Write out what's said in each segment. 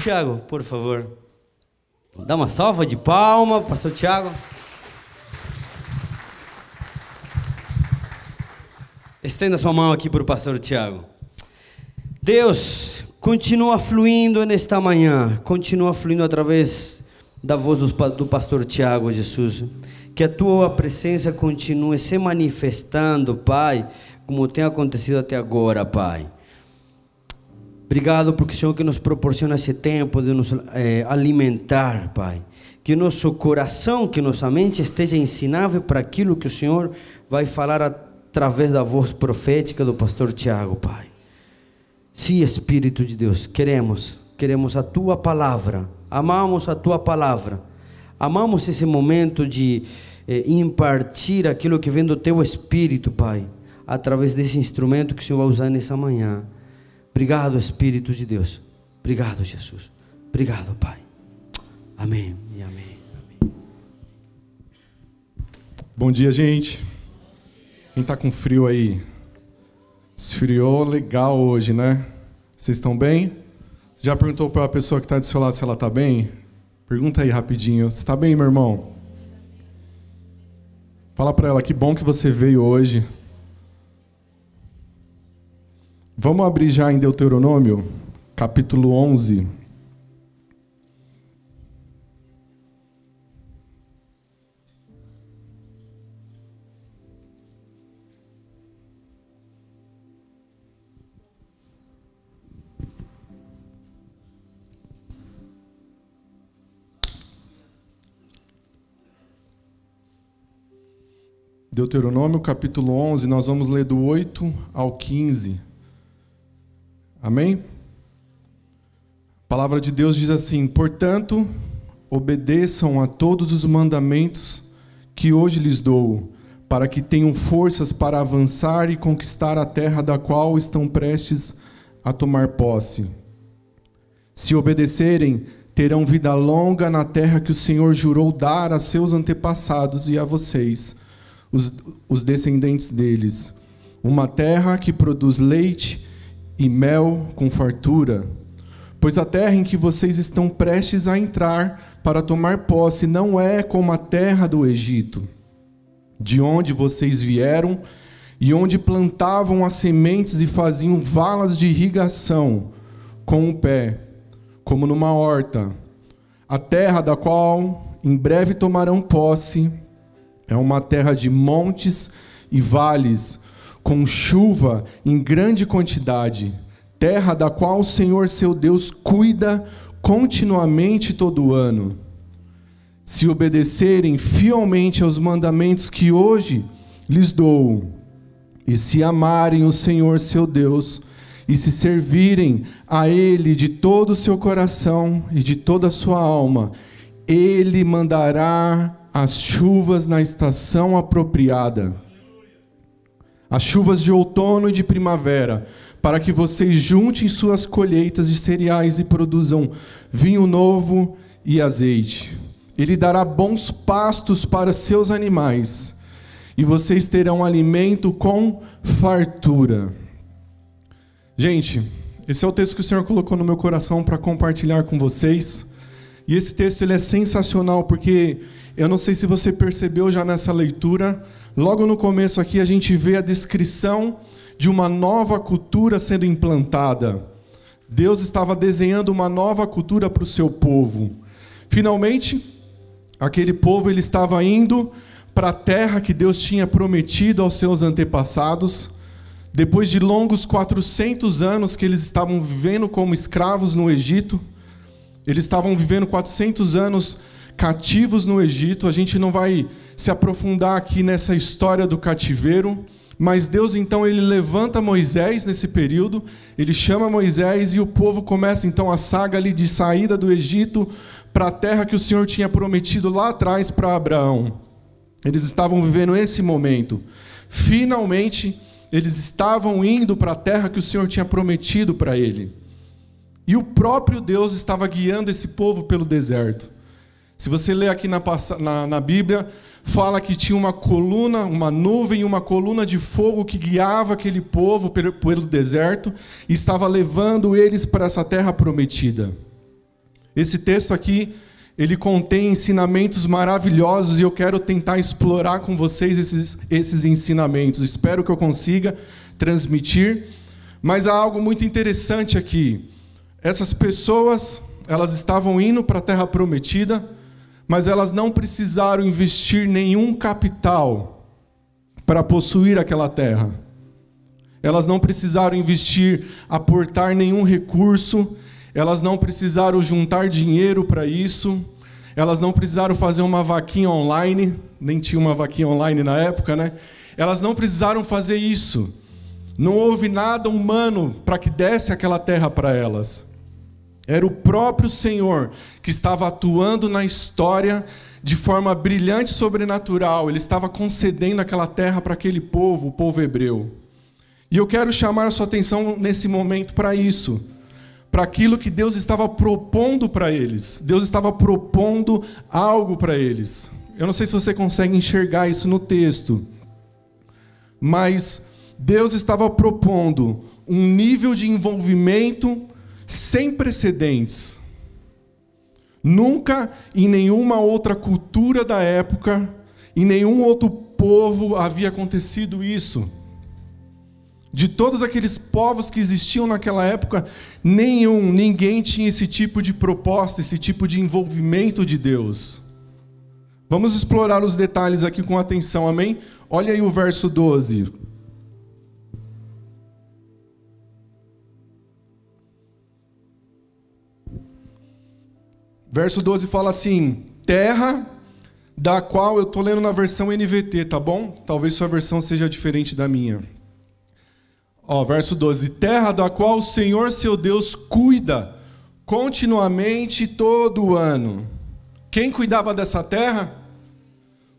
Tiago, por favor. Dá uma salva de palmas, pastor Tiago. Estenda sua mão aqui para o pastor Tiago. Deus, continua fluindo nesta manhã, continua fluindo através da voz do pastor Tiago, Jesus. Que a tua presença continue se manifestando, Pai, como tem acontecido até agora, Pai. Obrigado porque o Senhor que nos proporciona esse tempo de nos alimentar, Pai. Que nosso coração, que nossa mente esteja ensinável para aquilo que o Senhor vai falar através da voz profética do pastor Tiago, Pai. Sim, Espírito de Deus, queremos a tua palavra, amamos a tua palavra, amamos esse momento de impartir aquilo que vem do teu Espírito, Pai, através desse instrumento que o Senhor vai usar nessa manhã. Obrigado, Espírito de Deus. Obrigado, Jesus. Obrigado, Pai. Amém e amém. Amém. Bom dia, gente. Quem está com frio aí? Esfriou legal hoje, né? Vocês estão bem? Já perguntou para a pessoa que está do seu lado se ela está bem? Pergunta aí rapidinho. Você está bem, meu irmão? Fala para ela, que bom que você veio hoje. Vamos abrir já em Deuteronômio, capítulo 11. Deuteronômio, capítulo 11, nós vamos ler do 8 ao 15. Amém? A palavra de Deus diz assim: portanto, obedeçam a todos os mandamentos que hoje lhes dou, para que tenham forças para avançar e conquistar a terra da qual estão prestes a tomar posse. Se obedecerem, terão vida longa na terra que o Senhor jurou dar a seus antepassados e a vocês, os descendentes deles, uma terra que produz leite e mel com fartura. Pois a terra em que vocês estão prestes a entrar para tomar posse não é como a terra do Egito, de onde vocês vieram e onde plantavam as sementes e faziam valas de irrigação com o pé, como numa horta. A terra da qual em breve tomarão posse é uma terra de montes e vales, com chuva em grande quantidade, terra da qual o Senhor seu Deus cuida continuamente todo o ano. Se obedecerem fielmente aos mandamentos que hoje lhes dou, e se amarem o Senhor seu Deus, e se servirem a Ele de todo o seu coração e de toda a sua alma, Ele mandará as chuvas na estação apropriada, as chuvas de outono e de primavera, para que vocês juntem suas colheitas de cereais e produzam vinho novo e azeite. Ele dará bons pastos para seus animais, e vocês terão alimento com fartura. Gente, esse é o texto que o Senhor colocou no meu coração para compartilhar com vocês. E esse texto ele é sensacional, porque eu não sei se você percebeu já nessa leitura, logo no começo aqui a gente vê a descrição de uma nova cultura sendo implantada. Deus estava desenhando uma nova cultura para o seu povo. Finalmente, aquele povo ele estava indo para a terra que Deus tinha prometido aos seus antepassados. Depois de longos 400 anos que eles estavam vivendo como escravos no Egito, eles estavam vivendo 400 anos cativos no Egito. A gente não vai se aprofundar aqui nessa história do cativeiro, mas Deus então ele levanta Moisés nesse período, ele chama Moisés e o povo começa então a saga ali de saída do Egito para a terra que o Senhor tinha prometido lá atrás para Abraão. Eles estavam vivendo esse momento. Finalmente, eles estavam indo para a terra que o Senhor tinha prometido para ele. E o próprio Deus estava guiando esse povo pelo deserto. Se você ler aqui na Bíblia, fala que tinha uma coluna, uma nuvem e uma coluna de fogo que guiava aquele povo pelo deserto e estava levando eles para essa terra prometida. Esse texto aqui, ele contém ensinamentos maravilhosos e eu quero tentar explorar com vocês esses ensinamentos. Espero que eu consiga transmitir. Mas há algo muito interessante aqui. Essas pessoas, elas estavam indo para a Terra Prometida, mas elas não precisaram investir nenhum capital para possuir aquela terra. Elas não precisaram investir, aportar nenhum recurso, elas não precisaram juntar dinheiro para isso, elas não precisaram fazer uma vaquinha online, nem tinha uma vaquinha online na época, né? Elas não precisaram fazer isso. Não houve nada humano para que desse aquela terra para elas. Era o próprio Senhor que estava atuando na história de forma brilhante e sobrenatural. Ele estava concedendo aquela terra para aquele povo, o povo hebreu. E eu quero chamar a sua atenção nesse momento para isso, para aquilo que Deus estava propondo para eles. Deus estava propondo algo para eles. Eu não sei se você consegue enxergar isso no texto, mas Deus estava propondo um nível de envolvimento sem precedentes. Nunca em nenhuma outra cultura da época, em nenhum outro povo havia acontecido isso. De todos aqueles povos que existiam naquela época, ninguém tinha esse tipo de proposta, esse tipo de envolvimento de Deus. Vamos explorar os detalhes aqui com atenção, amém? Olha aí o verso 12. Verso 12 fala assim: terra da qual, eu estou lendo na versão NVT, tá bom? Talvez sua versão seja diferente da minha. Verso 12: terra da qual o Senhor seu Deus cuida continuamente todo o ano. Quem cuidava dessa terra?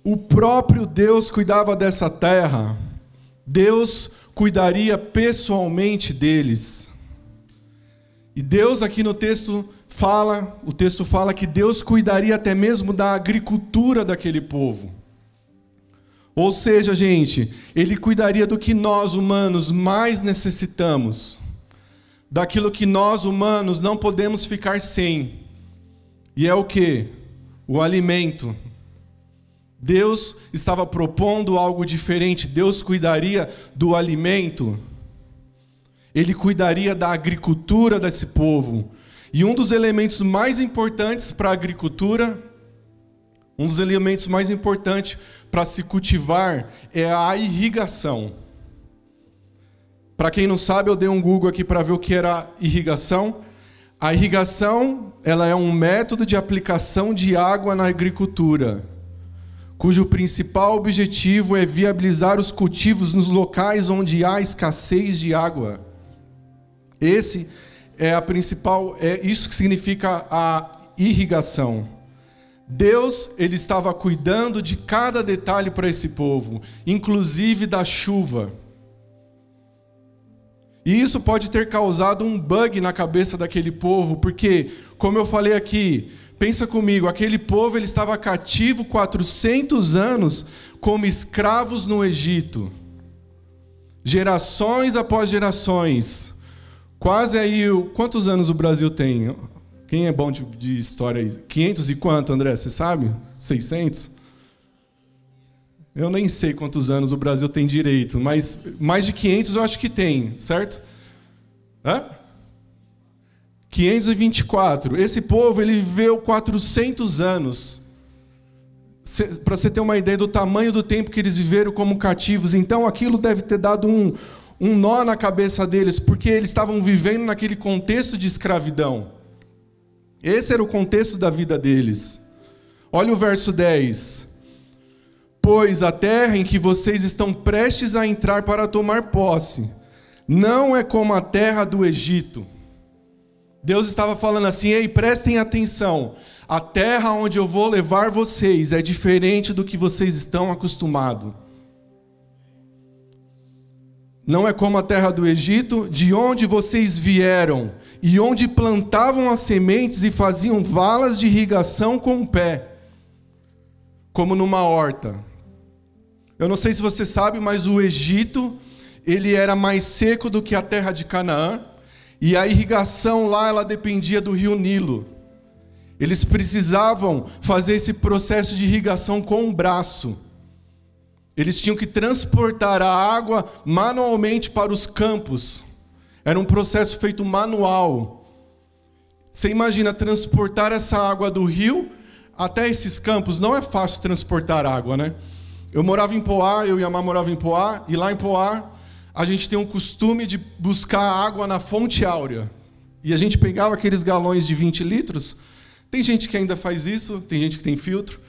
O próprio Deus cuidava dessa terra. Deus cuidaria pessoalmente deles. E Deus aqui no texto fala que Deus cuidaria até mesmo da agricultura daquele povo. Ou seja, gente, Ele cuidaria do que nós, humanos, mais necessitamos. Daquilo que nós, humanos, não podemos ficar sem. E é o quê? O alimento. Deus estava propondo algo diferente. Deus cuidaria do alimento. Ele cuidaria da agricultura desse povo. E um dos elementos mais importantes para a agricultura, um dos elementos mais importantes para se cultivar é a irrigação. Para quem não sabe, eu dei um Google aqui para ver o que era irrigação. A irrigação, ela é um método de aplicação de água na agricultura, cujo principal objetivo é viabilizar os cultivos nos locais onde há escassez de água. Esse é a principal, é isso que significa a irrigação. Deus, ele estava cuidando de cada detalhe para esse povo, inclusive da chuva. E isso pode ter causado um bug na cabeça daquele povo, porque, como eu falei aqui, pensa comigo, aquele povo ele estava cativo 400 anos como escravos no Egito. Gerações após gerações. Quase aí, quantos anos o Brasil tem? Quem é bom de história aí? 500 e quanto, André? Você sabe? 600? Eu nem sei quantos anos o Brasil tem direito, mas mais de 500 eu acho que tem, certo? 524. Esse povo, ele viveu 400 anos. Para você ter uma ideia do tamanho do tempo que eles viveram como cativos. Então, aquilo deve ter dado um nó na cabeça deles, porque eles estavam vivendo naquele contexto de escravidão. Esse era o contexto da vida deles. Olha o verso 10. Pois a terra em que vocês estão prestes a entrar para tomar posse, não é como a terra do Egito. Deus estava falando assim: ei, prestem atenção, a terra onde eu vou levar vocês é diferente do que vocês estão acostumados. Não é como a terra do Egito, de onde vocês vieram, e onde plantavam as sementes e faziam valas de irrigação com o pé, como numa horta. Eu não sei se você sabe, mas o Egito, ele era mais seco do que a terra de Canaã, e a irrigação lá, ela dependia do rio Nilo. Eles precisavam fazer esse processo de irrigação com o braço. Eles tinham que transportar a água manualmente para os campos. Era um processo feito manual. Você imagina transportar essa água do rio até esses campos? Não é fácil transportar água, né? Eu morava em Poá, eu e a Má morava em Poá, e lá em Poá a gente tem um costume de buscar água na fonte áurea. E a gente pegava aqueles galões de 20 litros. Tem gente que ainda faz isso, tem gente que tem filtro.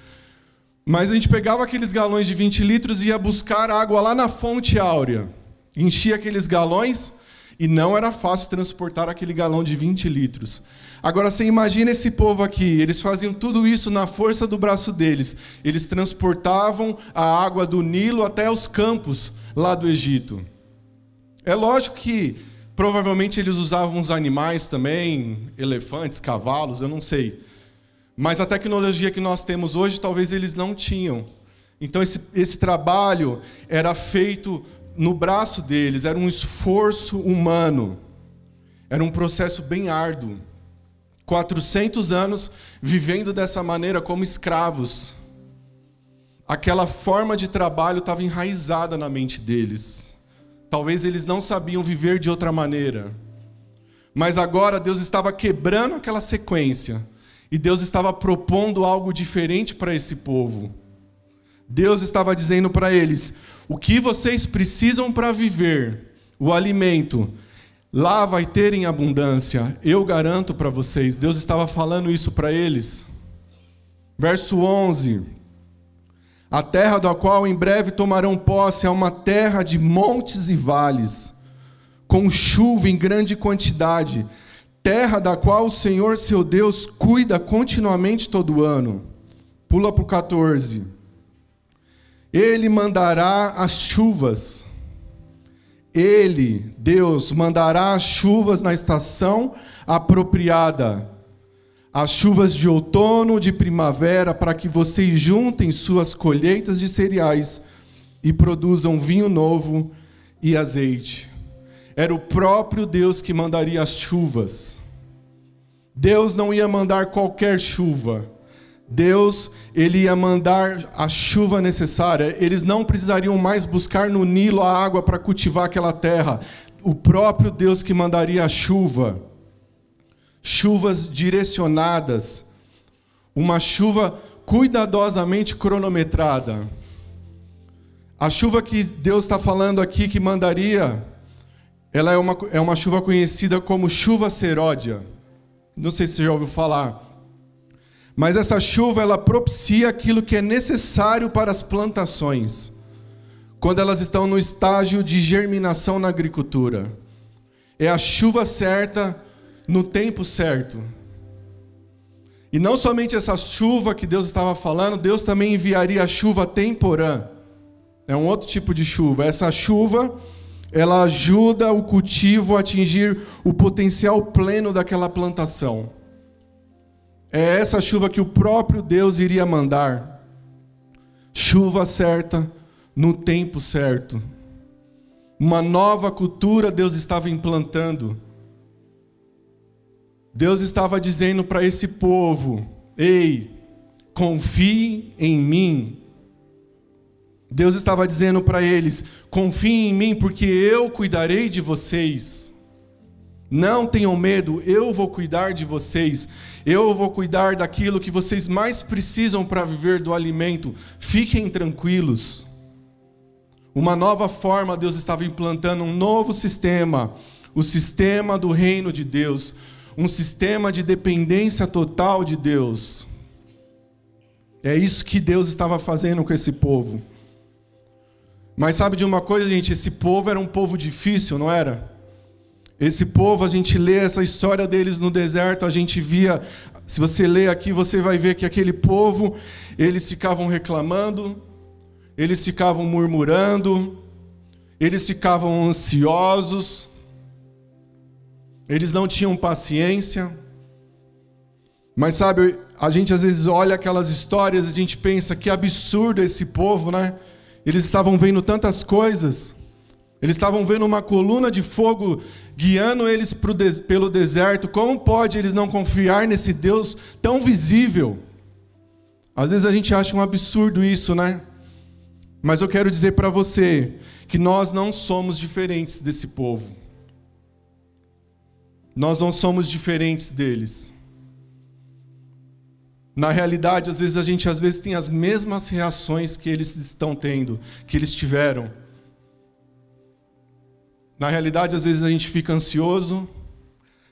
Mas a gente pegava aqueles galões de 20 litros e ia buscar água lá na fonte áurea. Enchia aqueles galões e não era fácil transportar aquele galão de 20 litros. Agora, você imagina esse povo aqui, eles faziam tudo isso na força do braço deles. Eles transportavam a água do Nilo até os campos lá do Egito. É lógico que provavelmente eles usavam os animais também, elefantes, cavalos, eu não sei. Mas a tecnologia que nós temos hoje, talvez eles não tinham. Então, esse trabalho era feito no braço deles, era um esforço humano. Era um processo bem árduo. 400 anos vivendo dessa maneira como escravos. Aquela forma de trabalho estava enraizada na mente deles. Talvez eles não sabiam viver de outra maneira. Mas agora Deus estava quebrando aquela sequência. E Deus estava propondo algo diferente para esse povo. Deus estava dizendo para eles: o que vocês precisam para viver, o alimento, lá vai ter em abundância, eu garanto para vocês. Deus estava falando isso para eles. Verso 11: a terra da qual em breve tomarão posse é uma terra de montes e vales, com chuva em grande quantidade, terra da qual o Senhor seu Deus cuida continuamente todo ano. Pula para o 14. Ele mandará as chuvas. Ele, Deus, mandará as chuvas na estação apropriada. As chuvas de outono, de primavera, para que vocês juntem suas colheitas de cereais e produzam vinho novo e azeite. Era o próprio Deus que mandaria as chuvas. Deus não ia mandar qualquer chuva. Deus, ele ia mandar a chuva necessária. Eles não precisariam mais buscar no Nilo a água para cultivar aquela terra. O próprio Deus que mandaria a chuva. Chuvas direcionadas. Uma chuva cuidadosamente cronometrada. A chuva que Deus está falando aqui que mandaria, ela é uma chuva conhecida como chuva seródia. Não sei se você já ouviu falar. Mas essa chuva, ela propicia aquilo que é necessário para as plantações, quando elas estão no estágio de germinação na agricultura. É a chuva certa, no tempo certo. E não somente essa chuva que Deus estava falando, Deus também enviaria a chuva temporã. É um outro tipo de chuva. Essa chuva, ela ajuda o cultivo a atingir o potencial pleno daquela plantação. É essa chuva que o próprio Deus iria mandar. Chuva certa, no tempo certo. Uma nova cultura Deus estava implantando. Deus estava dizendo para esse povo: ei, confie em mim. Deus estava dizendo para eles: confiem em mim, porque eu cuidarei de vocês. Não tenham medo, eu vou cuidar de vocês. Eu vou cuidar daquilo que vocês mais precisam para viver do alimento. Fiquem tranquilos. Uma nova forma Deus estava implantando, um novo sistema. O sistema do reino de Deus. Um sistema de dependência total de Deus. É isso que Deus estava fazendo com esse povo. Mas sabe de uma coisa, gente? Esse povo era um povo difícil, não era? Esse povo, a gente lê essa história deles no deserto, a gente via, se você ler aqui, você vai ver que aquele povo, eles ficavam reclamando, eles ficavam murmurando, eles ficavam ansiosos, eles não tinham paciência. Mas sabe, a gente às vezes olha aquelas histórias e a gente pensa, que absurdo esse povo, né? Eles estavam vendo tantas coisas, Eles estavam vendo uma coluna de fogo guiando eles pelo deserto. Como pode eles não confiar nesse Deus tão visível? Às vezes a gente acha um absurdo isso, né? Mas eu quero dizer para você que nós não somos diferentes desse povo. Nós não somos diferentes deles. Na realidade, às vezes a gente tem as mesmas reações que eles estão tendo, que eles tiveram. Na realidade, às vezes a gente fica ansioso.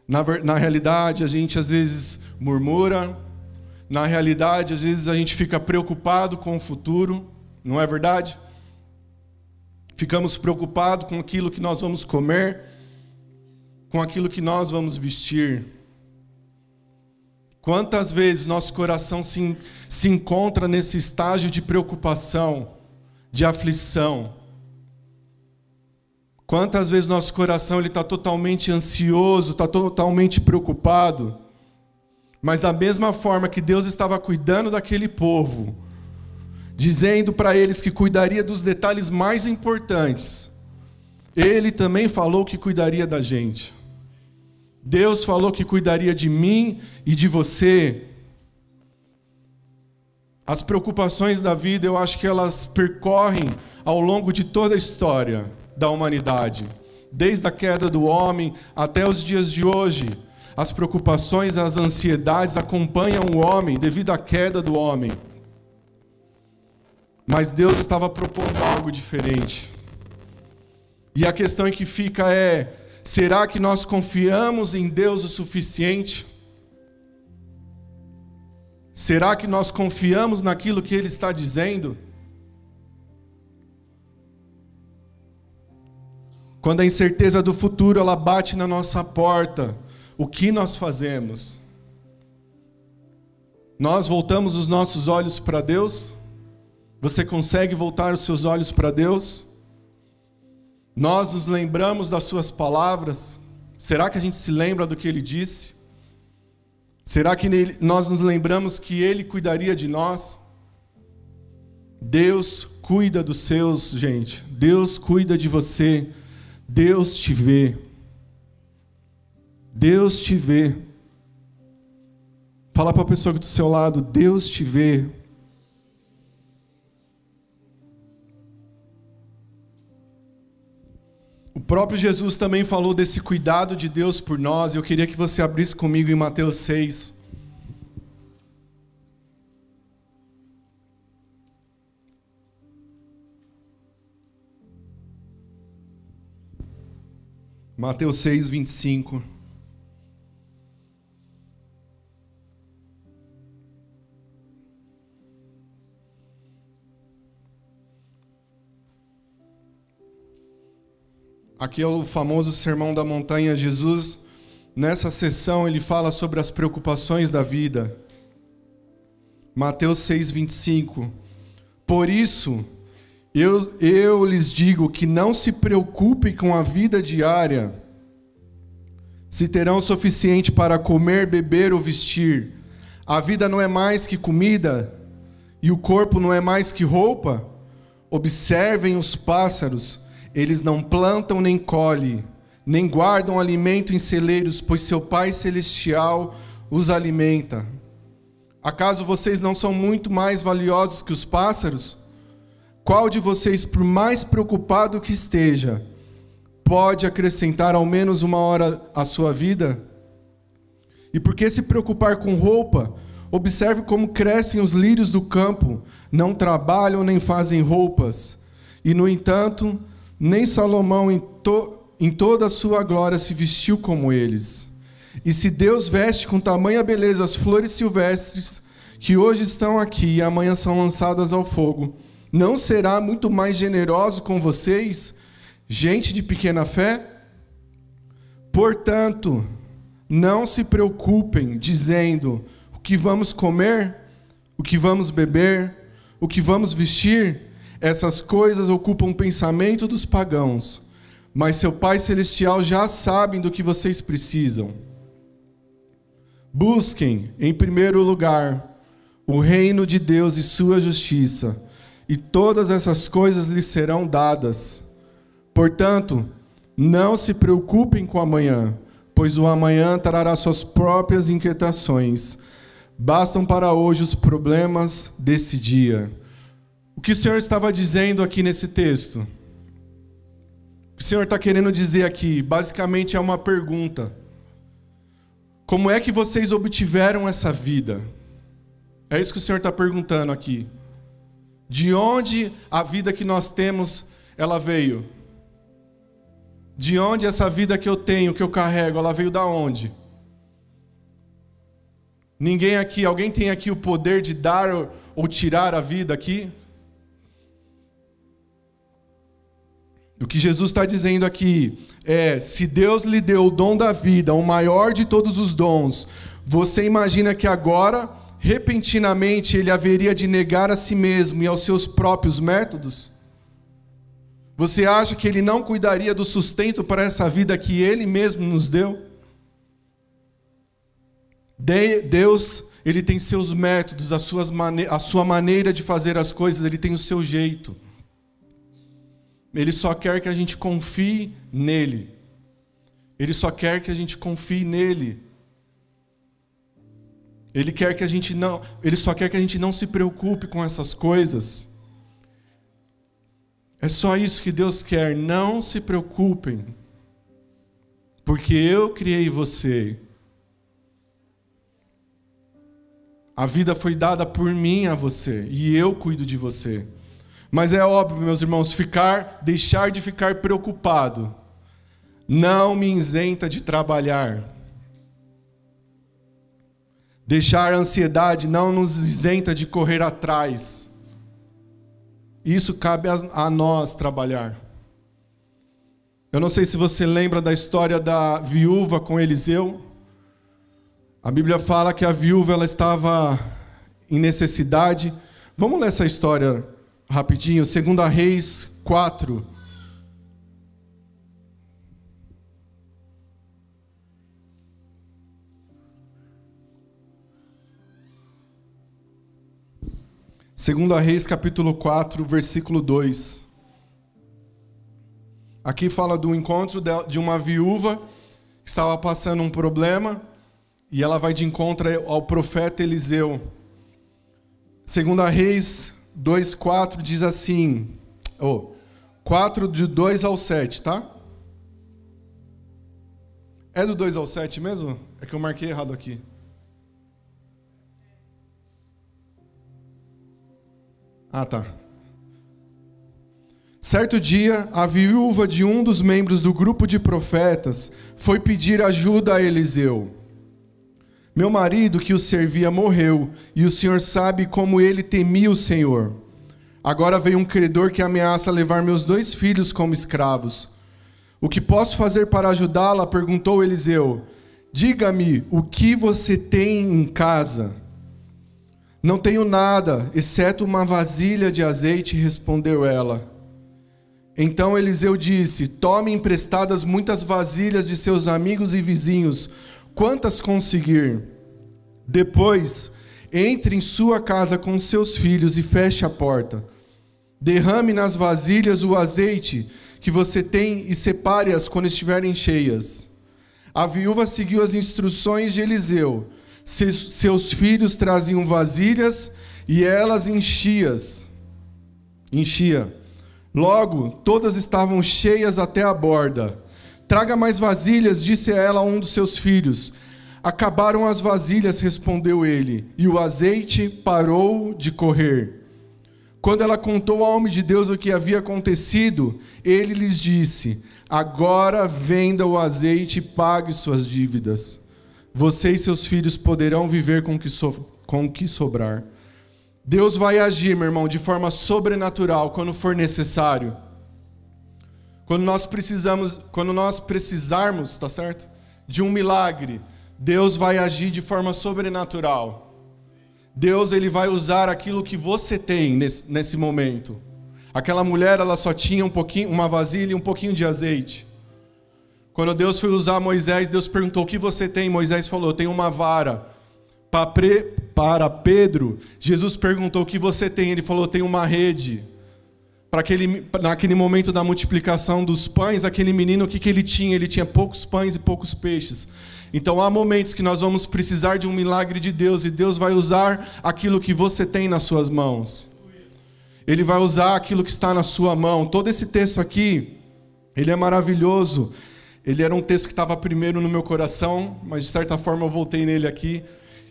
Na realidade, a gente às vezes murmura. Na realidade, às vezes a gente fica preocupado com o futuro. Não é verdade? Ficamos preocupados com aquilo que nós vamos comer, com aquilo que nós vamos vestir. Quantas vezes nosso coração se encontra nesse estágio de preocupação, de aflição? Quantas vezes nosso coração está totalmente ansioso, está totalmente preocupado? Mas da mesma forma que Deus estava cuidando daquele povo, dizendo para eles que cuidaria dos detalhes mais importantes, Ele também falou que cuidaria da gente. Deus falou que cuidaria de mim e de você. As preocupações da vida, eu acho que elas percorrem ao longo de toda a história da humanidade. Desde a queda do homem até os dias de hoje, as preocupações, as ansiedades acompanham o homem devido à queda do homem. Mas Deus estava propondo algo diferente. E a questão que fica é: será que nós confiamos em Deus o suficiente? Será que nós confiamos naquilo que Ele está dizendo? Quando a incerteza do futuro ela bate na nossa porta, o que nós fazemos? Nós voltamos os nossos olhos para Deus? Você consegue voltar os seus olhos para Deus? Nós nos lembramos das suas palavras? Será que a gente se lembra do que Ele disse? Será que nós nos lembramos que Ele cuidaria de nós? Deus cuida dos seus, gente. Deus cuida de você. Deus te vê. Deus te vê. Fala para a pessoa que está do seu lado: Deus te vê. O próprio Jesus também falou desse cuidado de Deus por nós. Eu queria que você abrisse comigo em Mateus 6. Mateus 6, 25. Aqui é o famoso Sermão da Montanha. Jesus, nessa sessão, ele fala sobre as preocupações da vida. Mateus 6, 25. Por isso, eu lhes digo que não se preocupem com a vida diária, se terão o suficiente para comer, beber ou vestir. A vida não é mais que comida, e o corpo não é mais que roupa? Observem os pássaros. Eles não plantam nem colhem, nem guardam alimento em celeiros, pois seu Pai Celestial os alimenta. Acaso vocês não são muito mais valiosos que os pássaros? Qual de vocês, por mais preocupado que esteja, pode acrescentar ao menos uma hora à sua vida? E por que se preocupar com roupa? Observe como crescem os lírios do campo, não trabalham nem fazem roupas. E, no entanto, nem Salomão em toda a sua glória se vestiu como eles. E se Deus veste com tamanha beleza as flores silvestres, que hoje estão aqui e amanhã são lançadas ao fogo, não será muito mais generoso com vocês, gente de pequena fé? Portanto, não se preocupem, dizendo: o que vamos comer, o que vamos beber, o que vamos vestir? Essas coisas ocupam o pensamento dos pagãos, mas seu Pai Celestial já sabe do que vocês precisam. Busquem, em primeiro lugar, o reino de Deus e sua justiça, e todas essas coisas lhes serão dadas. Portanto, não se preocupem com o amanhã, pois o amanhã trará suas próprias inquietações. Bastam para hoje os problemas desse dia. O que o Senhor estava dizendo aqui nesse texto? O que o Senhor está querendo dizer aqui, basicamente é uma pergunta. Como é que vocês obtiveram essa vida? É isso que o Senhor está perguntando aqui. De onde a vida que nós temos, ela veio? De onde essa vida que eu tenho, que eu carrego, ela veio da onde? Ninguém aqui, alguém tem aqui o poder de dar ou tirar a vida aqui? O que Jesus está dizendo aqui é, se Deus lhe deu o dom da vida, o maior de todos os dons, você imagina que agora, repentinamente, ele haveria de negar a si mesmo e aos seus próprios métodos? Você acha que ele não cuidaria do sustento para essa vida que ele mesmo nos deu? Deus, ele tem seus métodos, a sua maneira de fazer as coisas, ele tem o seu jeito. Ele só quer que a gente confie nele. Ele só quer que a gente confie nele. Ele só quer que a gente não se preocupe com essas coisas. É só isso que Deus quer. Não se preocupem. Porque eu criei você. A vida foi dada por mim a você. E eu cuido de você. Mas é óbvio, meus irmãos, deixar de ficar preocupado não me isenta de trabalhar. Deixar a ansiedade não nos isenta de correr atrás. Isso cabe a nós trabalhar. Eu não sei se você lembra da história da viúva com Eliseu. A Bíblia fala que a viúva ela estava em necessidade. Vamos ler essa história rapidinho, 2 Reis 4. Segunda Reis, capítulo 4, versículo 2. Aqui fala do encontro de uma viúva que estava passando um problema e ela vai de encontro ao profeta Eliseu. Segunda Reis 2:4 diz assim, 4 de 2 ao 7, tá? É do 2 ao 7 mesmo? É que eu marquei errado aqui. Ah, tá. Certo dia, a viúva de um dos membros do grupo de profetas foi pedir ajuda a Eliseu. Meu marido que o servia morreu, e o Senhor sabe como ele temia o Senhor. Agora veio um credor que ameaça levar meus 2 filhos como escravos. O que posso fazer para ajudá-la? Perguntou Eliseu. Diga-me, o que você tem em casa? Não tenho nada, exceto uma vasilha de azeite, respondeu ela. Então Eliseu disse, tome emprestadas muitas vasilhas de seus amigos e vizinhos, quantas conseguir. Depois, entre em sua casa com seus filhos e feche a porta. Derrame nas vasilhas o azeite que você tem e separe-as quando estiverem cheias. A viúva seguiu as instruções de Eliseu. Seus filhos traziam vasilhas e elas enchia. Logo, todas estavam cheias até a borda. Traga mais vasilhas, disse ela a um dos seus filhos. Acabaram as vasilhas, respondeu ele, e o azeite parou de correr. Quando ela contou ao homem de Deus o que havia acontecido, ele lhes disse, agora venda o azeite e pague suas dívidas. Você e seus filhos poderão viver com o que sobrar. Deus vai agir, meu irmão, de forma sobrenatural quando for necessário. Quando nós precisarmos, tá certo? De um milagre, Deus vai agir de forma sobrenatural. Deus ele vai usar aquilo que você tem nesse momento. Aquela mulher, ela só tinha uma vasilha e um pouquinho de azeite. Quando Deus foi usar Moisés, Deus perguntou, o que você tem? Moisés falou, tenho uma vara. Para Pedro, Jesus perguntou, o que você tem? Ele falou, tenho uma rede. Naquele momento da multiplicação dos pães, aquele menino, o que ele tinha? Ele tinha poucos pães e poucos peixes. Então há momentos que nós vamos precisar de um milagre de Deus, e Deus vai usar aquilo que você tem nas suas mãos. Ele vai usar aquilo que está na sua mão. Todo esse texto aqui, ele é maravilhoso. Ele era um texto que estava primeiro no meu coração, mas de certa forma eu voltei nele aqui.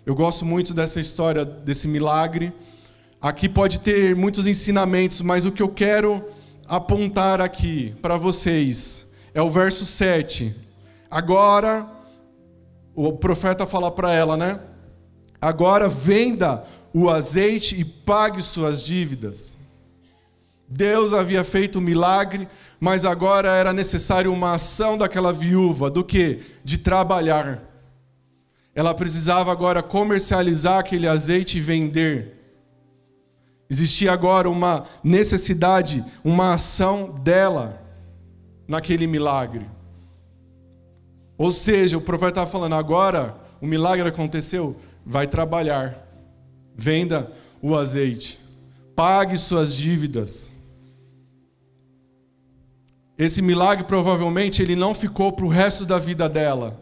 Eu gosto muito dessa história, desse milagre. Aqui pode ter muitos ensinamentos, mas o que eu quero apontar aqui para vocês é o verso 7. Agora, o profeta fala para ela, né? Agora venda o azeite e pague suas dívidas. Deus havia feito um milagre, mas agora era necessário uma ação daquela viúva. Do quê? De trabalhar. Ela precisava agora comercializar aquele azeite e vender. Existia agora uma necessidade, uma ação dela naquele milagre. Ou seja, o profeta estava falando, agora o milagre aconteceu, vai trabalhar. Venda o azeite. Pague suas dívidas. Esse milagre provavelmente ele não ficou para o resto da vida dela.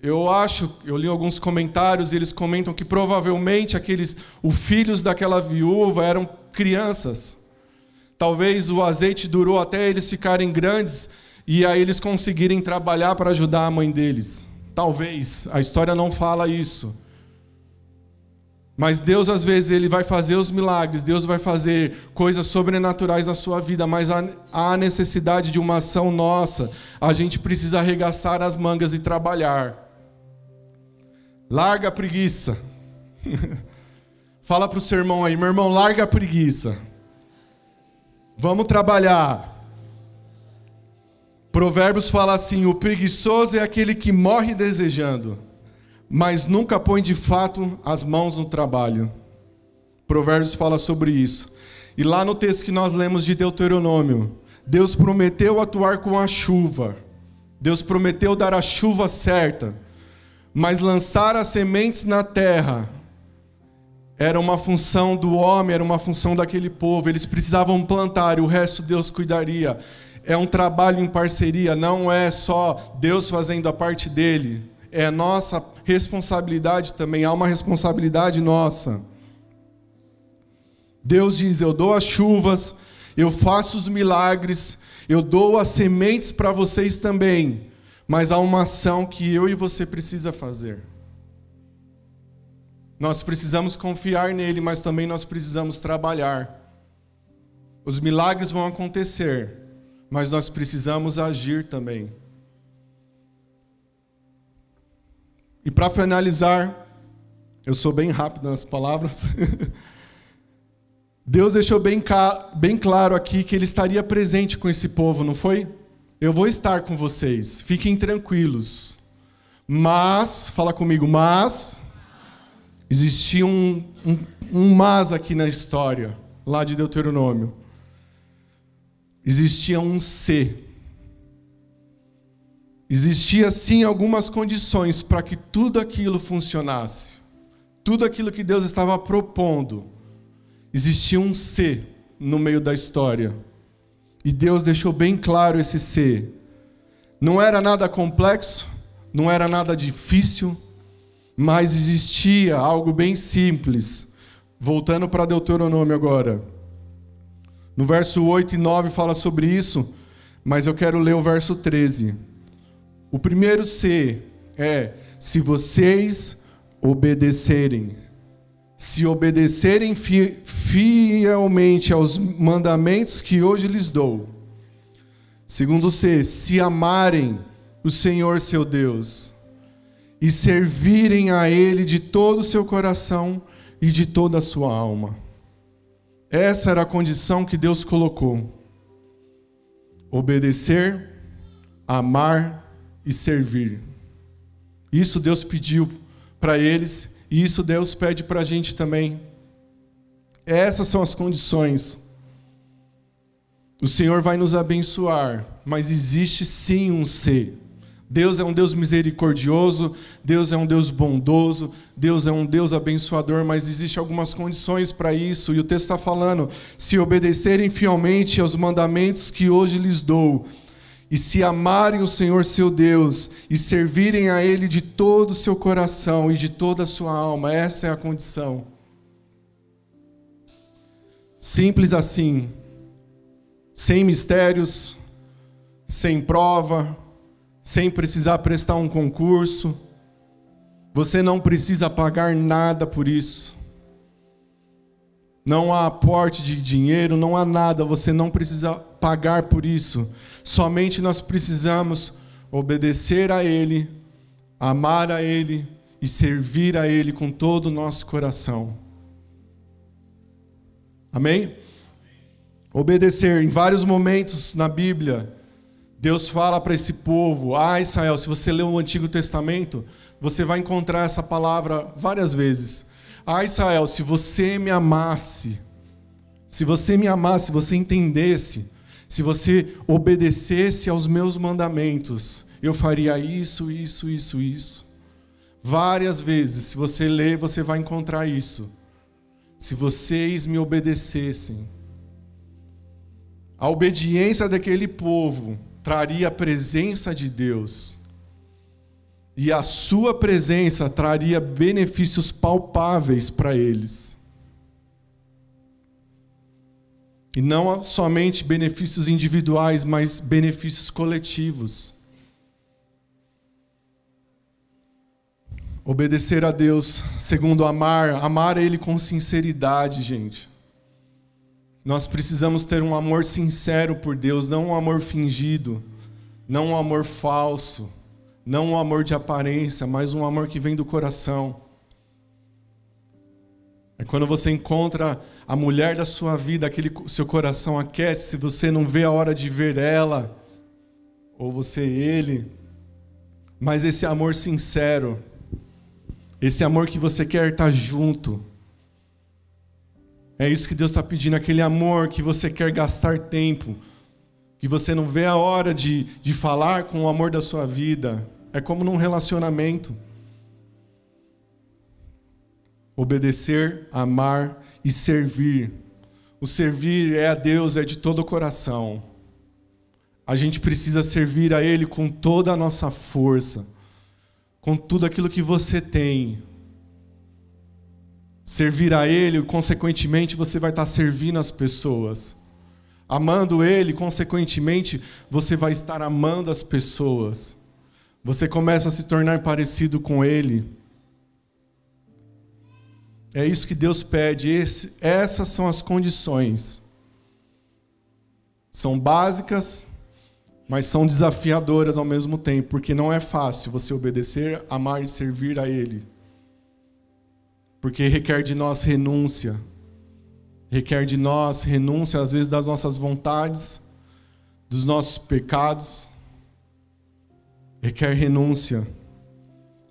Eu li alguns comentários e eles comentam que provavelmente os filhos daquela viúva eram crianças. Talvez o azeite durou até eles ficarem grandes e aí eles conseguirem trabalhar para ajudar a mãe deles. Talvez, a história não fala isso. Mas Deus, às vezes, Ele vai fazer os milagres, Deus vai fazer coisas sobrenaturais na sua vida, mas há necessidade de uma ação nossa. A gente precisa arregaçar as mangas e trabalhar. Larga a preguiça. Fala para o seu irmão aí, meu irmão, larga a preguiça. Vamos trabalhar. Provérbios fala assim, o preguiçoso é aquele que morre desejando, mas nunca põe de fato as mãos no trabalho. Provérbios fala sobre isso. E lá no texto que nós lemos de Deuteronômio, Deus prometeu atuar com a chuva. Deus prometeu dar a chuva certa. Mas lançar as sementes na terra era uma função do homem, era uma função daquele povo. Eles precisavam plantar e o resto Deus cuidaria. É um trabalho em parceria, não é só Deus fazendo a parte dele. É nossa responsabilidade também, há uma responsabilidade nossa. Deus diz, eu dou as chuvas, eu faço os milagres, eu dou as sementes para vocês também, mas há uma ação que eu e você precisa fazer. Nós precisamos confiar nele, mas também nós precisamos trabalhar. Os milagres vão acontecer, mas nós precisamos agir também. E para finalizar, eu sou bem rápido nas palavras. Deus deixou bem claro aqui que Ele estaria presente com esse povo, não foi? Eu vou estar com vocês, fiquem tranquilos. Mas, fala comigo, mas, existia um mas aqui na história, lá de Deuteronômio. Existia um se. Existia sim algumas condições para que tudo aquilo funcionasse. Tudo aquilo que Deus estava propondo. Existia um se no meio da história. E Deus deixou bem claro esse se. Não era nada complexo, não era nada difícil, mas existia algo bem simples. Voltando para Deuteronômio agora. No verso 8 e 9 fala sobre isso, mas eu quero ler o verso 13. O primeiro se é, se vocês obedecerem. Se obedecerem fielmente aos mandamentos que hoje lhes dou. Segundo se amarem o Senhor seu Deus e servirem a Ele de todo o seu coração e de toda a sua alma. Essa era a condição que Deus colocou. Obedecer, amar e servir. Isso Deus pediu para eles e isso Deus pede para a gente também. Essas são as condições. O Senhor vai nos abençoar, mas existe sim um se. Deus é um Deus misericordioso, Deus é um Deus bondoso, Deus é um Deus abençoador, mas existem algumas condições para isso, e o texto está falando: se obedecerem fielmente aos mandamentos que hoje lhes dou, e se amarem o Senhor seu Deus, e servirem a Ele de todo o seu coração e de toda a sua alma. Essa é a condição. Simples assim, sem mistérios, sem prova, sem precisar prestar um concurso. Você não precisa pagar nada por isso. Não há aporte de dinheiro, não há nada, você não precisa pagar por isso. Somente nós precisamos obedecer a Ele, amar a Ele e servir a Ele com todo o nosso coração. Amém? Obedecer. Em vários momentos na Bíblia, Deus fala para esse povo: Israel, se você ler o Antigo Testamento, você vai encontrar essa palavra várias vezes. Israel, se você me amasse, se você entendesse, se você obedecesse aos meus mandamentos, eu faria isso, isso, isso, isso. Várias vezes, se você ler, você vai encontrar isso. Se vocês me obedecessem. A obediência daquele povo traria a presença de Deus. E a sua presença traria benefícios palpáveis para eles. E não somente benefícios individuais, mas benefícios coletivos. Obedecer a Deus, segundo amar Ele com sinceridade, gente. Nós precisamos ter um amor sincero por Deus, não um amor fingido, não um amor falso, não um amor de aparência, mas um amor que vem do coração. É quando você encontra a mulher da sua vida, seu coração aquece, se você não vê a hora de ver ela, ou você ele, mas esse amor sincero, esse amor que você quer estar junto, é isso que Deus está pedindo, aquele amor que você quer gastar tempo, que você não vê a hora de falar com o amor da sua vida. É como num relacionamento. Obedecer, amar e servir. O servir é a Deus, é de todo o coração. A gente precisa servir a Ele com toda a nossa força, com tudo aquilo que você tem. Servir a Ele, consequentemente, você vai estar servindo as pessoas. Amando Ele, consequentemente, você vai estar amando as pessoas. Você começa a se tornar parecido com Ele. É isso que Deus pede. Essas são as condições. São básicas, mas são desafiadoras ao mesmo tempo, porque não é fácil você obedecer, amar e servir a Ele. Porque requer de nós renúncia. Requer de nós renúncia, às vezes, das nossas vontades, dos nossos pecados. Requer renúncia.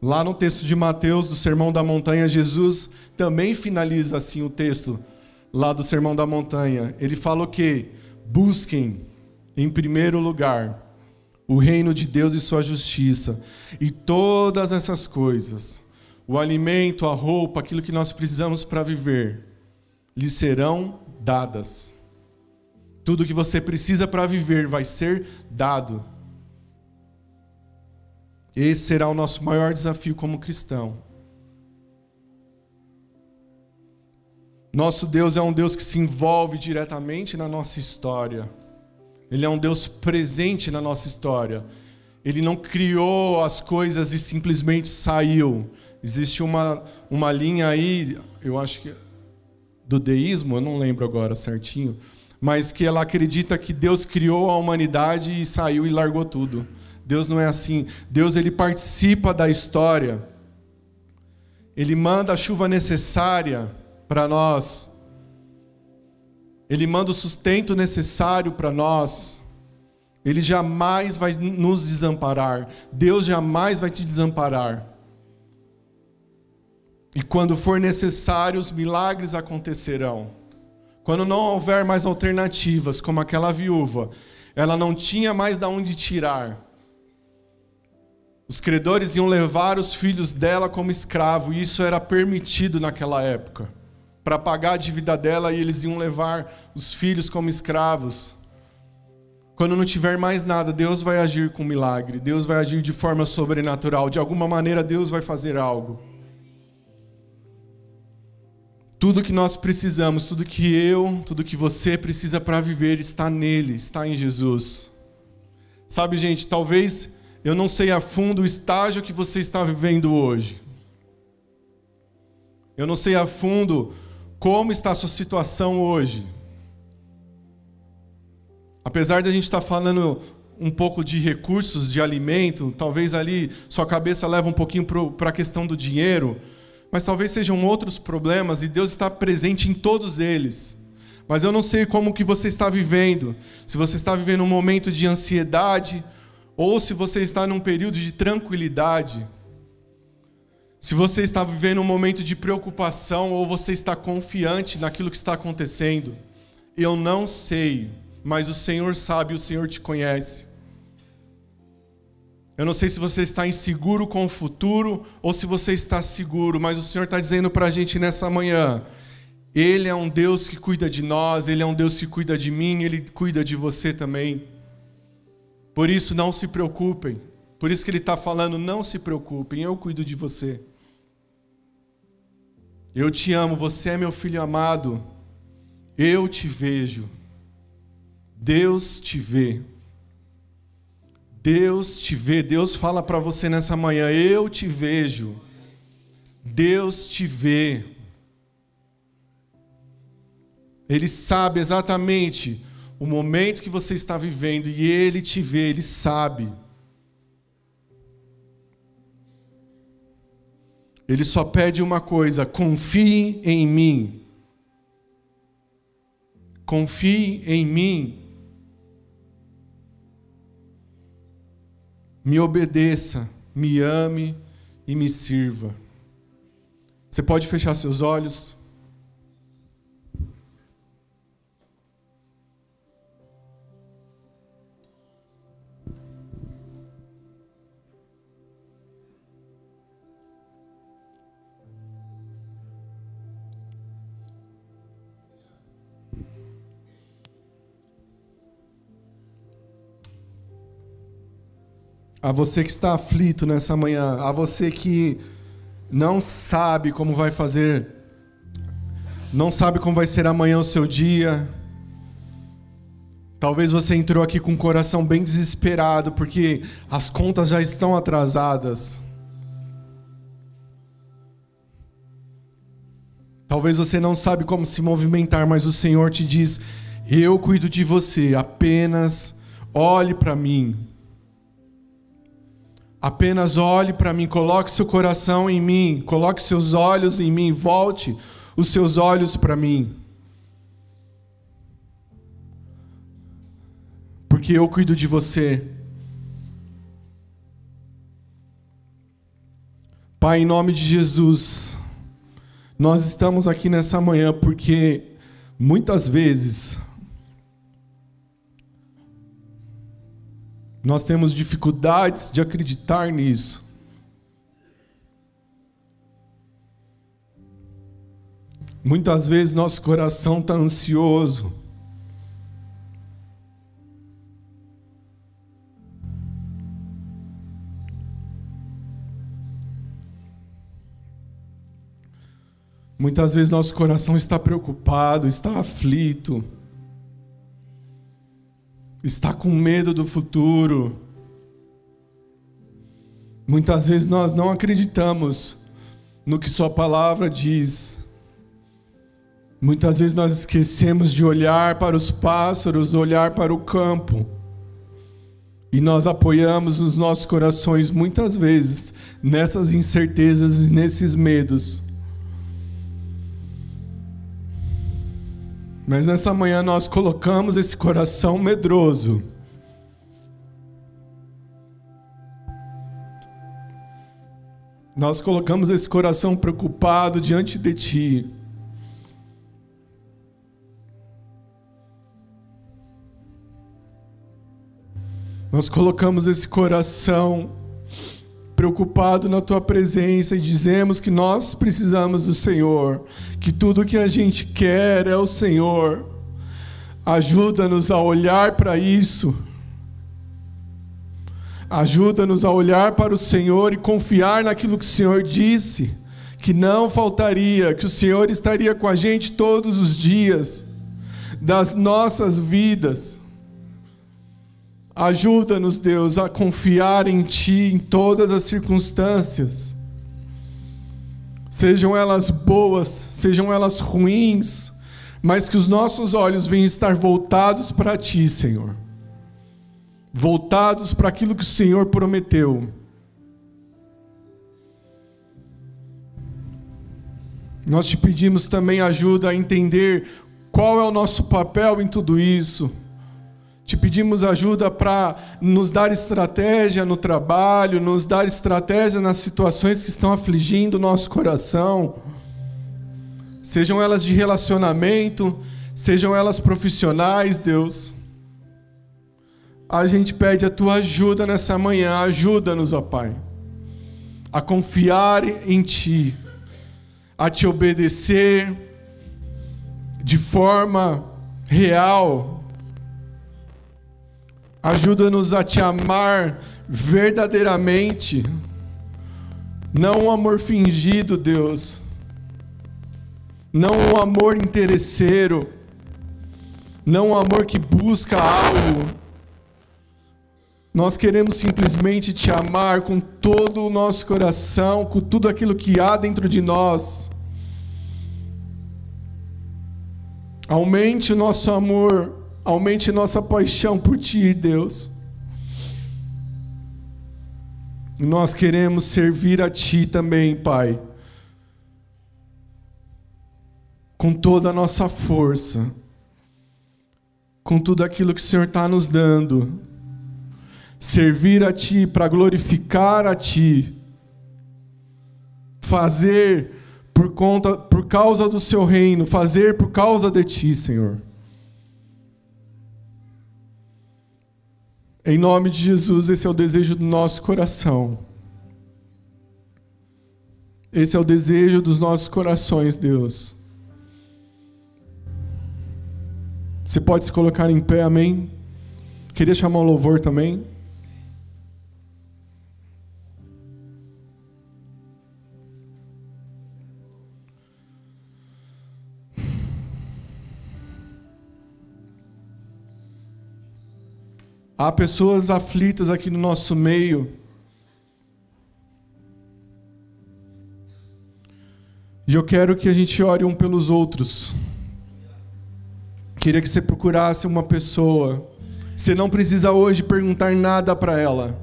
Lá no texto de Mateus, do Sermão da Montanha, Jesus também finaliza assim o texto, lá do Sermão da Montanha. Ele fala o quê? Busquem, em primeiro lugar, o reino de Deus e sua justiça, e todas essas coisas, o alimento, a roupa, aquilo que nós precisamos para viver, lhes serão dadas. Tudo que você precisa para viver vai ser dado. Esse será o nosso maior desafio como cristão. Nosso Deus é um Deus que se envolve diretamente na nossa história. Ele é um Deus presente na nossa história. Ele não criou as coisas e simplesmente saiu. Existe uma linha aí, eu acho que do deísmo, eu não lembro agora certinho, mas que ela acredita que Deus criou a humanidade e saiu e largou tudo. Deus não é assim. Deus, ele participa da história. Ele manda a chuva necessária para nós. Ele manda o sustento necessário para nós. Ele jamais vai nos desamparar. Deus jamais vai te desamparar. E quando for necessário, os milagres acontecerão. Quando não houver mais alternativas, como aquela viúva, ela não tinha mais de onde tirar. Os credores iam levar os filhos dela como escravo, e isso era permitido naquela época. Para pagar a dívida dela, e eles iam levar os filhos como escravos. Quando não tiver mais nada, Deus vai agir com milagre. Deus vai agir de forma sobrenatural. De alguma maneira, Deus vai fazer algo. Tudo que nós precisamos, tudo que você precisa para viver está nele, está em Jesus. Sabe, gente, talvez eu não sei a fundo o estágio que você está vivendo hoje. Eu não sei a fundo como está a sua situação hoje. Apesar de a gente estar falando um pouco de recursos, de alimento, talvez ali sua cabeça leva um pouquinho para a questão do dinheiro, mas talvez sejam outros problemas e Deus está presente em todos eles. Mas eu não sei como que você está vivendo. Se você está vivendo um momento de ansiedade, ou se você está num período de tranquilidade. Se você está vivendo um momento de preocupação, ou você está confiante naquilo que está acontecendo. Eu não sei, mas o Senhor sabe, o Senhor te conhece. Eu não sei se você está inseguro com o futuro, ou se você está seguro, mas o Senhor está dizendo para a gente nessa manhã, Ele é um Deus que cuida de nós, Ele é um Deus que cuida de mim, Ele cuida de você também. Por isso, não se preocupem. Por isso que Ele está falando, não se preocupem, eu cuido de você. Eu te amo, você é meu filho amado. Eu te vejo. Deus te vê. Deus te vê. Deus fala para você nessa manhã, eu te vejo. Deus te vê. Ele sabe exatamente o momento que você está vivendo e Ele te vê, Ele sabe. Ele só pede uma coisa, confie em mim. Confie em mim. Me obedeça, me ame e me sirva. Você pode fechar seus olhos? A você que está aflito nessa manhã, a você que não sabe como vai fazer, não sabe como vai ser amanhã o seu dia. Talvez você entrou aqui com o coração bem desesperado, porque as contas já estão atrasadas. Talvez você não sabe como se movimentar, mas o Senhor te diz, eu cuido de você, apenas olhe para mim. Apenas olhe para mim, coloque seu coração em mim, coloque seus olhos em mim, volte os seus olhos para mim. Porque eu cuido de você. Pai, em nome de Jesus, nós estamos aqui nessa manhã porque muitas vezes nós temos dificuldades de acreditar nisso. Muitas vezes nosso coração está ansioso. Muitas vezes nosso coração está preocupado, está aflito. Está com medo do futuro. Muitas vezes nós não acreditamos no que sua palavra diz. Muitas vezes nós esquecemos de olhar para os pássaros, olhar para o campo. E nós apoiamos os nossos corações muitas vezes nessas incertezas e nesses medos. Mas nessa manhã nós colocamos esse coração medroso. Nós colocamos esse coração preocupado diante de Ti. Nós colocamos esse coração preocupado na tua presença e dizemos que nós precisamos do Senhor, que tudo que a gente quer é o Senhor. Ajuda-nos a olhar para isso. Ajuda-nos a olhar para o Senhor e confiar naquilo que o Senhor disse, que não faltaria, que o Senhor estaria com a gente todos os dias das nossas vidas. Ajuda-nos, Deus, a confiar em Ti em todas as circunstâncias. Sejam elas boas, sejam elas ruins, mas que os nossos olhos venham estar voltados para Ti, Senhor. Voltados para aquilo que o Senhor prometeu. Nós Te pedimos também ajuda a entender qual é o nosso papel em tudo isso. Te pedimos ajuda para nos dar estratégia no trabalho, nos dar estratégia nas situações que estão afligindo o nosso coração. Sejam elas de relacionamento, sejam elas profissionais, Deus. A gente pede a Tua ajuda nessa manhã. Ajuda-nos, ó Pai, a confiar em Ti, a Te obedecer de forma real. Ajuda-nos a Te amar verdadeiramente, não um amor fingido, Deus, não um amor interesseiro, não um amor que busca algo. Nós queremos simplesmente Te amar com todo o nosso coração, com tudo aquilo que há dentro de nós. Aumente o nosso amor, aumente nossa paixão por Ti, Deus. Nós queremos servir a Ti também, Pai, com toda a nossa força, com tudo aquilo que o Senhor está nos dando. Servir a Ti para glorificar a Ti, fazer por causa do Seu reino, fazer por causa de Ti, Senhor. Em nome de Jesus, esse é o desejo do nosso coração. Esse é o desejo dos nossos corações, Deus. Você pode se colocar em pé, amém? Queria chamar o louvor também. Há pessoas aflitas aqui no nosso meio. E eu quero que a gente ore um pelos outros. Queria que você procurasse uma pessoa. Você não precisa hoje perguntar nada para ela.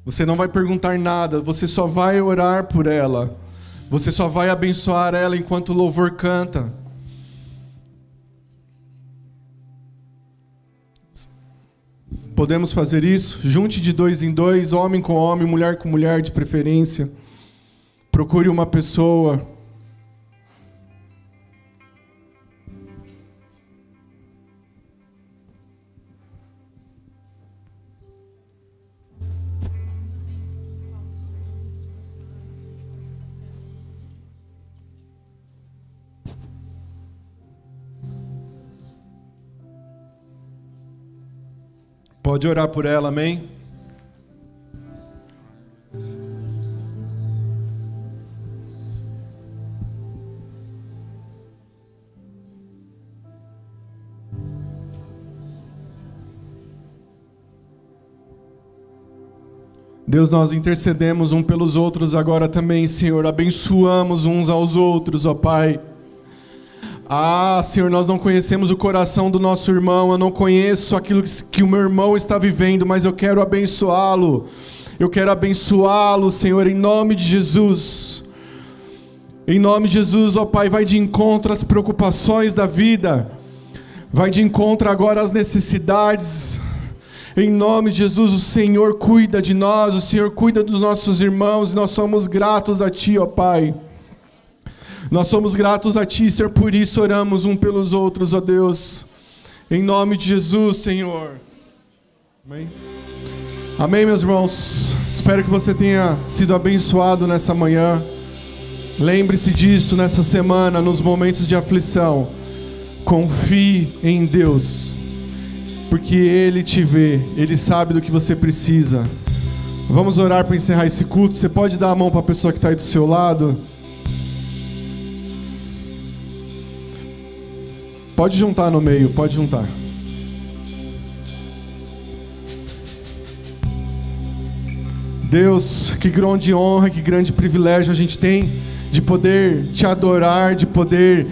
Você não vai perguntar nada, você só vai orar por ela. Você só vai abençoar ela enquanto o louvor canta. Podemos fazer isso? Junte de 2 em 2, homem com homem, mulher com mulher de preferência. Procure uma pessoa. Pode orar por ela, amém? Deus, nós intercedemos um pelos outros agora também, Senhor. Abençoamos uns aos outros, ó Pai. Senhor, nós não conhecemos o coração do nosso irmão, eu não conheço aquilo que o meu irmão está vivendo, mas eu quero abençoá-lo. Eu quero abençoá-lo, Senhor, em nome de Jesus. Em nome de Jesus, ó Pai, vai de encontro às preocupações da vida. Vai de encontro agora às necessidades. Em nome de Jesus, o Senhor cuida de nós, o Senhor cuida dos nossos irmãos, e nós somos gratos a Ti, ó Pai. Nós somos gratos a Ti, Senhor, por isso oramos um pelos outros, ó Deus. Em nome de Jesus, Senhor. Amém. Amém, meus irmãos? Espero que você tenha sido abençoado nessa manhã. Lembre-se disso nessa semana, nos momentos de aflição. Confie em Deus, porque Ele te vê, Ele sabe do que você precisa. Vamos orar para encerrar esse culto. Você pode dar a mão para a pessoa que está aí do seu lado? Pode juntar no meio, pode juntar. Deus, que grande honra, que grande privilégio a gente tem de poder te adorar, de poder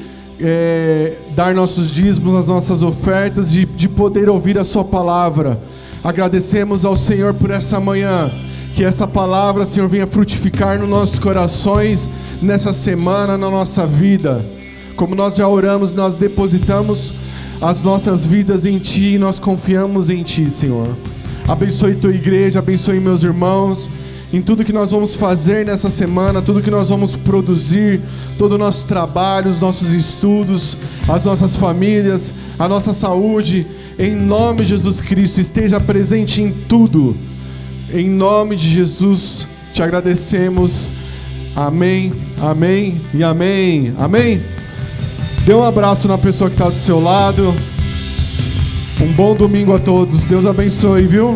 dar nossos dízimos, as nossas ofertas, de poder ouvir a sua palavra. Agradecemos ao Senhor por essa manhã, que essa palavra, Senhor, venha frutificar nos nossos corações, nessa semana, na nossa vida. Como nós já oramos, nós depositamos as nossas vidas em Ti e nós confiamos em Ti, Senhor. Abençoe Tua igreja, abençoe meus irmãos, em tudo que nós vamos fazer nessa semana, tudo que nós vamos produzir, todo o nosso trabalho, os nossos estudos, as nossas famílias, a nossa saúde, em nome de Jesus Cristo, esteja presente em tudo. Em nome de Jesus, te agradecemos. Amém, amém e amém. Amém. Dê um abraço na pessoa que está do seu lado. Um bom domingo a todos. Deus abençoe, viu?